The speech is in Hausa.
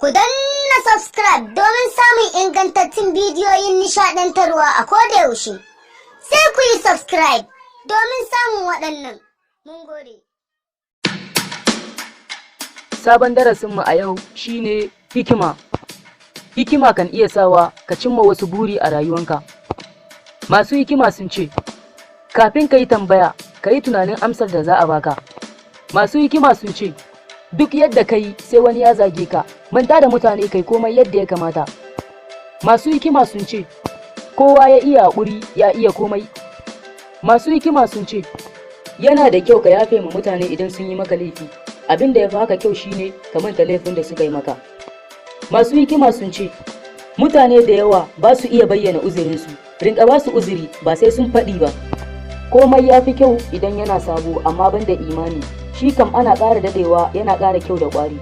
Ku danna subscribe domin samun ingantattun bidiyoyin nishaɗantarwa a koda yaushe. Sai ku yi subscribe domin samun waɗannan. Mun gode. Sabon darasinmu a yau shine hikima. Hikima kan iya sawa ka cimma wasu buri a rayuwanka. Masu hikima sun ce, kafin ka yi tambaya, ka yi tunanin amsar da za a baka. Masu hikima sun ce, duk yadda ka yi sai wani ya zage ka, manta da mutane kai komai yadda ya kamata. Masu hikima sun ce, kowa ya iya haƙuri ya iya komai. Masu hikima sun ce, yana da kyau ka yafe ma mutane idan sun yi maka laifi. Abin da ya fi haka kyau shine ka manta laifin da suka yi maka. Masu hikima sun ce, mutane da yawa ba su iya bayyana uzurinsu, rinka ba su uzuri ba sai sun faɗi ba. Komai ya fi kyau idan yana sabo, amma banda imani, shi kam ana ƙara daɗewa yana ƙara kyau da ƙwari.